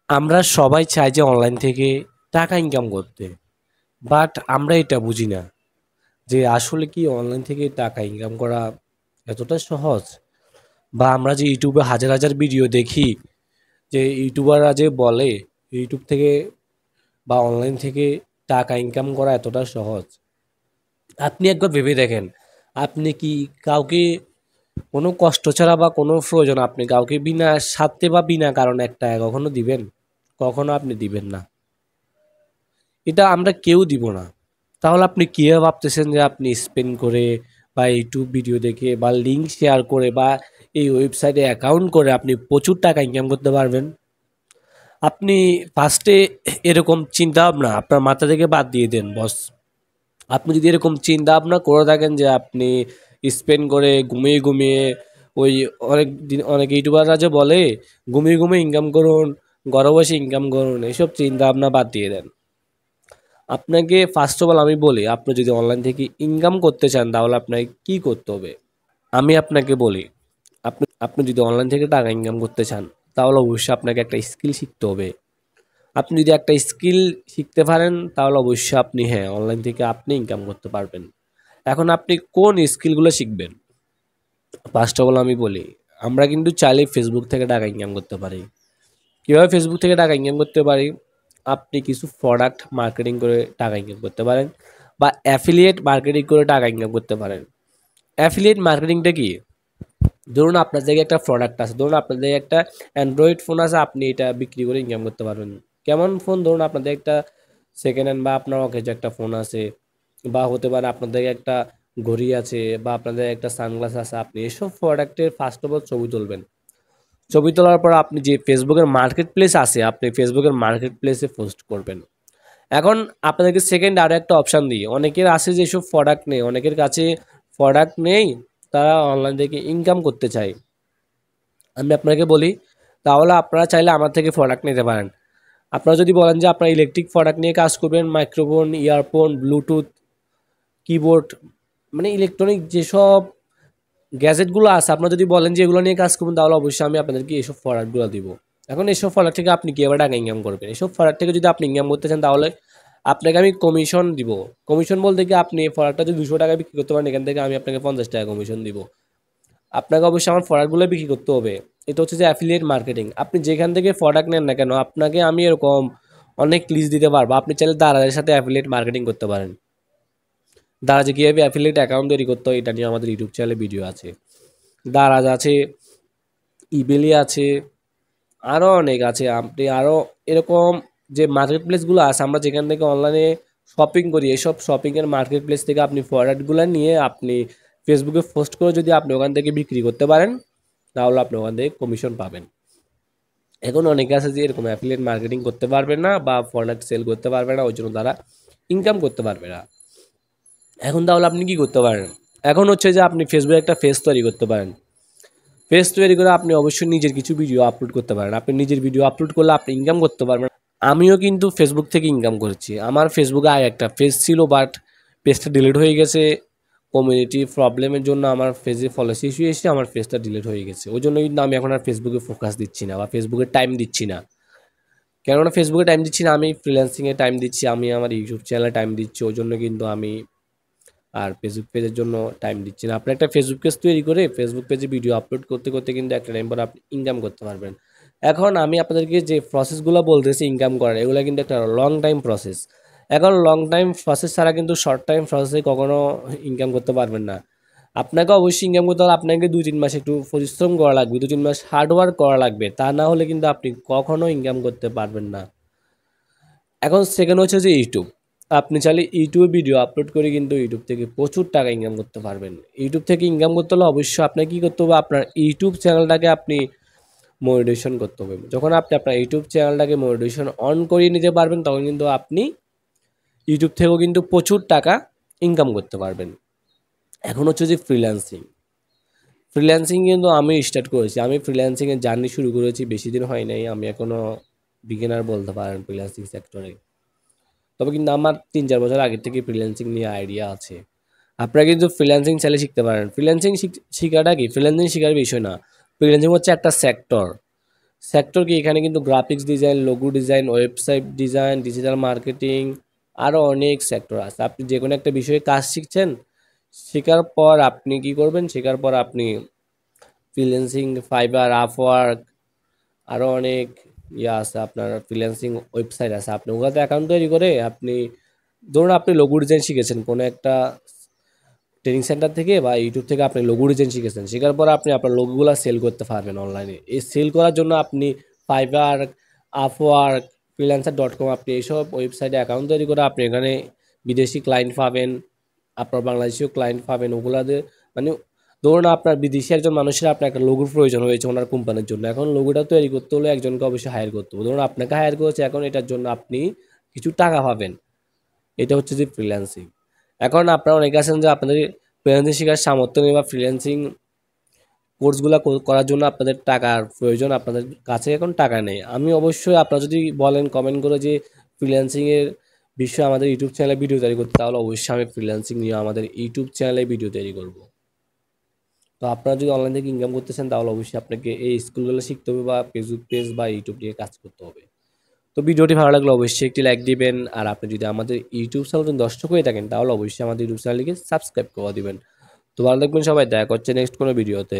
আমরা সবাই চাই যে অনলাইন থেকে টাকা ইনকাম করতে। বাট আমরা এটা বুঝি না যে আসলে কি অনলাইন থেকে টাকা ইনকাম করা এতটা সহজ? বা আমরা যে ইউটিউবে হাজার হাজার ভিডিও দেখি যে ইউটিউবাররা যে বলে ইউটিউব থেকে বা অনলাইন থেকে টাকা ইনকাম করা এতটা সহজ। আপনি একবার ভেবে দেখেন, আপনি কি কাউকে কোনো কষ্ট ছাড়া বা কোনো প্রয়োজন আপনি কাউকে বিনা স্বার্থে বা বিনা কারণে একটা কখনো দিবেন? কখনো আপনি দিবেন না। এটা আমরা কেউ দিব না। তাহলে আপনি কিভাবে ভাবতেছেন যে আপনি স্পেন্ড করে বা ইউটিউব ভিডিও দেখে বা লিঙ্ক শেয়ার করে বা এই ওয়েবসাইটে অ্যাকাউন্ট করে আপনি প্রচুর টাকা ইনকাম করতে পারবেন? আপনি ফার্স্টে এরকম চিন্তা ভাবনা আপনার মাথা থেকে বাদ দিয়ে দেন বস। আপনি যদি এরকম চিন্তা ভাবনা করে থাকেন যে আপনি স্পেন্ড করে ঘুমিয়ে ঘুমিয়ে ওই অনেক দিন অনেক ইউটিউবাররা যে বলে ঘুমিয়ে ঘুমিয়ে ইনকাম করুন, ঘরে বসে ইনকাম করুন, এইসব চিন্তা ভাবনা বাদ দিয়ে দেন। আপনাকে ফার্স্ট অফ অল আমি বলি, আপনি যদি অনলাইন থেকে ইনকাম করতে চান তাহলে আপনাকে কি করতে হবে? আমি আপনাকে বলি, আপনি যদি অনলাইন থেকে টাকা ইনকাম করতে চান তাহলে অবশ্যই আপনাকে একটা স্কিল শিখতে হবে। আপনি যদি একটা স্কিল শিখতে পারেন তাহলে অবশ্যই আপনি অনলাইন থেকে আপনি ইনকাম করতে পারবেন। এখন আপনি কোন স্কিলগুলো শিখবেন? ফার্স্ট অফ অল আমি বলি, আমরা কিন্তু চাইলে ফেসবুক থেকে টাকা ইনকাম করতে পারি। কীভাবে ফেসবুক থেকে টাকা ইনকাম করতে পারি? আপনি কিছু প্রোডাক্ট মার্কেটিং করে টাকা ইনকাম করতে পারেন বা অ্যাফিলিয়েট মার্কেটিং করে টাকা ইনকাম করতে পারেন। অ্যাফিলিয়েট মার্কেটিংটা কি? ধরুন আপনার জায়গায় একটা প্রোডাক্ট আছে, ধরুন আপনার জায়গায় একটা অ্যান্ড্রয়েড ফোন আছে, আপনি এটা বিক্রি করে ইনকাম করতে পারবেন। কেমন ফোন? ধরুন আপনাদের একটা সেকেন্ড হ্যান্ড বা আপনার অকেজ একটা ফোন আছে, বা হতে পারে আপনাদের একটা ঘড়ি আছে, বা আপনাদের একটা সানগ্লাস আছে। আপনি এসব প্রোডাক্টের ফার্স্ট অফ অল ছবি তুলবেন। ছবি তোলার পর আপনি যে ফেসবুকের মার্কেট প্লেস আছে, আপনি ফেসবুকের মার্কেট প্লেসে পোস্ট করবেন। এখন আপনাদেরকে সেকেন্ড আরও একটা অপশান দিই, অনেকের আছে যে এসব প্রোডাক্ট নেই, অনেকের কাছে প্রোডাক্ট নেই, তারা অনলাইন থেকে ইনকাম করতে চায়। আমি আপনাকে বলি, তাহলে আপনারা চাইলে আমার থেকে প্রোডাক্ট নিতে পারেন। আপনারা যদি বলেন যে আপনারা ইলেকট্রিক প্রোডাক্ট নিয়ে কাজ করবেন, মাইক্রোফোন, ইয়ারফোন, ব্লুটুথ, কিবোর্ড, মানে ইলেকট্রনিক যেসব গ্যাজেটগুলো আছে, আপনারা যদি বলেন যে এগুলো নিয়ে কাজ করবেন তাহলে অবশ্যই আমি আপনাদেরকে এইসব প্রোডাক্টগুলো দিব। এখন এইসব প্রোডাক্ট থেকে আপনি কীভাবে টাকা ইনকাম করবেন? এইসব প্রোডাক্ট থেকে যদি আপনি ইনকাম করতে চান তাহলে আপনাকে আমি কমিশন দিব। কমিশন বলতে কি, আপনি এই প্রোডাক্টটা যদি 200 টাকা বিক্রি করতে পারেন, এখান থেকে আমি আপনাকে 50 টাকা কমিশন দিব। আপনাকে অবশ্যই আমার প্রোডাক্টগুলো বিক্রি করতে হবে। এটা হচ্ছে যে অ্যাফিলিয়েট মার্কেটিং। আপনি যেখান থেকে প্রোডাক্ট নেন না কেন, আপনাকে আমি এরকম অনেক লিস্ট দিতে পারবো। আপনি চাইলে দারাজের সাথে অ্যাফিলিয়েট মার্কেটিং করতে পারেন। দারাজে কীভাবে অ্যাফিলিয়েট অ্যাকাউন্ট তৈরি করতে হয় এটা নিয়ে আমাদের ইউটিউব চ্যানেলে ভিডিও আছে। দারাজ আছে, ইবেলি আছে, আরও অনেক আছে। আপনি আরও এরকম যে মার্কেট প্লেসগুলো আছে, আমরা যেখান থেকে অনলাইনে শপিং করি, এইসব শপিংয়ের মার্কেট প্লেস থেকে আপনি প্রোডাক্টগুলো নিয়ে আপনি ফেসবুকে পোস্ট করে যদি আপনি ওখান থেকে বিক্রি করতে পারেন তাহলে আপনি ওখান থেকে কমিশন পাবেন। এখন অনেকে আছে যে এরকম অ্যাফিলিয়েট মার্কেটিং করতে পারবে না বা প্রোডাক্ট সেল করতে পারবে না, ওই জন্য তারা ইনকাম করতে পারবে না। এখন তাহলে আপনি কি করতে পারেন? এখন হচ্ছে যে আপনি ফেসবুকে একটা পেজ তৈরি করতে পারেন। পেজ তৈরি করে আপনি অবশ্যই নিজের কিছু ভিডিও আপলোড করতে পারেন। আপনি নিজের ভিডিও আপলোড করলে আপনি ইনকাম করতে পারবেন। আমিও কিন্তু ফেসবুক থেকে ইনকাম করেছি। আমার ফেসবুকে আগে একটা পেজ ছিল, বাট পেজটা ডিলিট হয়ে গেছে। কমিউনিটি প্রবলেমের জন্য আমার পেজে ফলোয়ার্স ইস্যু এসে আমার পেজটা ডিলিট হয়ে গেছে। ওই জন্য কিন্তু আমি এখন আর ফেসবুকে ফোকাস দিচ্ছি না বা ফেসবুকে টাইম দিচ্ছি না। কেননা ফেসবুকে টাইম দিচ্ছি না, আমি ফ্রিল্যান্সিংয়ে টাইম দিচ্ছি, আমি আমার ইউটিউব চ্যানেলে টাইম দিচ্ছি। ওই জন্য কিন্তু আমি আর ফেসবুক পেজের জন্য টাইম দিচ্ছি না। আপনি একটা ফেসবুক পেজ তৈরি করে ফেসবুক পেজে ভিডিও আপলোড করতে করতে কিন্তু একটা টাইম পর আপনি ইনকাম করতে পারবেন। এখন আমি আপনাদেরকে যে প্রসেসগুলো বলতেছি ইনকাম করার, এগুলো কিন্তু একটা লং টাইম প্রসেস। এখন লং টাইম প্রসেস ছাড়া কিন্তু শর্ট টাইম প্রসেসে কখনো ইনকাম করতে পারবেন না। আপনাকে অবশ্যই ইনকাম করতে হলে আপনাকে 2-3 মাস একটু পরিশ্রম করা লাগবে, 2-3 মাস হার্ডওয়ার্ক করা লাগবে। তা না হলে কিন্তু আপনি কখনো ইনকাম করতে পারবেন না। এখন সেকেন্ড হচ্ছে যে ইউটিউব। আপনি চাইলে ইউটিউবে ভিডিও আপলোড করে কিন্তু ইউটিউব থেকে প্রচুর টাকা ইনকাম করতে পারবেন। ইউটিউব থেকে ইনকাম করতে হলে অবশ্যই আপনাকে কী করতে হবে? আপনার ইউটিউব চ্যানেলটাকে আপনি মনিটাইজেশন করতে হবে। যখন আপনি আপনার ইউটিউব চ্যানেলটাকে মনিটাইজেশন অন করিয়ে নিতে পারবেন তখন কিন্তু আপনি ইউটিউব থেকেও কিন্তু প্রচুর টাকা ইনকাম করতে পারবেন। এখন হচ্ছে যে ফ্রিল্যান্সিং। ফ্রিল্যান্সিং কিন্তু আমি স্টার্ট করেছি। আমি ফ্রিল্যান্সিংয়ের জার্নি শুরু করেছি, বেশি দিন হয় নাই। আমি এখনও বিগিনার বলতে পারেন ফ্রিল্যান্সিং সেক্টরে। তবে কিন্তু আমার 3-4 বছর আগের থেকে ফ্রিল্যান্সিং নিয়ে আইডিয়া আছে। আপনারা কিন্তু ফ্রিল্যান্সিং চাইলে শিখতে পারেন। ফ্রিল্যান্সিং শিখাটা কি? ফ্রিল্যান্সিং শেখার বিষয় না। ফ্রিল্যান্সিং হচ্ছে একটা সেক্টর। সেক্টর কি এখানে কিন্তু graphics design, logo design, website design, digital marketing আরও অনেক সেক্টর আছে। আপনি যে কোনো একটা বিষয়ে কাজ শিখছেন, শেখার পর আপনি কি করবেন, শেখার পর আপনি ফ্রিল্যান্সিং, ফাইবার, আপওয়ার্ক আরও অনেক আছে আপনার ফ্রিল্যান্সিং ওয়েবসাইট আছে, আপনি ওগুলোতে অ্যাকাউন্ট তৈরি করে আপনি ধরুন আপনি লোগো ডিজাইন শিখেছেন কোনো একটা ট্রেনিং সেন্টার থেকে বা ইউটিউব থেকে আপনি লোগো ডিজাইন শিখেছেন, শেখার পর আপনি আপনার লোগোগুলো সেল করতে পারবেন অনলাইনে। এই সেল করার জন্য আপনি ফাইবার, আপওয়ার্ক, ফ্রিল্যান্সার.com আপনি এইসব ওয়েবসাইটে অ্যাকাউন্ট তৈরি করে আপনি এখানে বিদেশি ক্লায়েন্ট পাবেন, আপনার বাংলাদেশিও ক্লায়েন্ট পাবেন। ওগুলাতে মানে ধরুন আপনার বিদেশি একজন মানুষের আপনার একটা লোগোর প্রয়োজন হয়েছে ওনার কোম্পানির জন্য, এখন লোগোটা তৈরি করতে হলে একজনকে অবশ্যই হায়ার করতে হবে। ধরুন আপনাকে হায়ার করেছে, এখন এটার জন্য আপনি কিছু টাকা পাবেন। এটা হচ্ছে যে ফ্রিল্যান্সিং। এখন আপনারা অনেকে আছেন যে আপনাদের ফ্রিল্যান্সিং শেখার সামর্থ্য নেই বা ফ্রিল্যান্সিং কোর্সগুলো করার জন্য আপনাদের টাকার প্রয়োজন, আপনাদের কাছে এখন টাকা নেই। আমি অবশ্যই আপনারা যদি বলেন কমেন্ট করে যে ফ্রিল্যান্সিংয়ের বিষয়ে আমাদের ইউটিউব চ্যানেলে ভিডিও তৈরি করতে, তাহলে অবশ্যই আমি ফ্রিল্যান্সিং নিয়ে আমাদের ইউটিউব চ্যানেলে ভিডিও তৈরি করব। তো আপনারা যদি অনলাইন থেকে ইনকাম করতে চান তাহলে অবশ্যই আপনাকে এই স্কিলগুলো শিখতে হবে বা ফেসবুক পেজ বা ইউটিউব নিয়ে কাজ করতে হবে। তো ভিডিওটি ভালো লাগলে অবশ্যই একটি লাইক দিবেন, আর আপনি যদি আমাদের ইউটিউব চ্যানেল দর্শক হয়ে থাকেন তাহলে অবশ্যই আমাদের ইউটিউব চ্যানেলটিকে সাবস্ক্রাইব করে দিবেন। তো ভালো থাকবেন সবাই, দেখা হচ্ছে নেক্সট কোনো ভিডিওতে।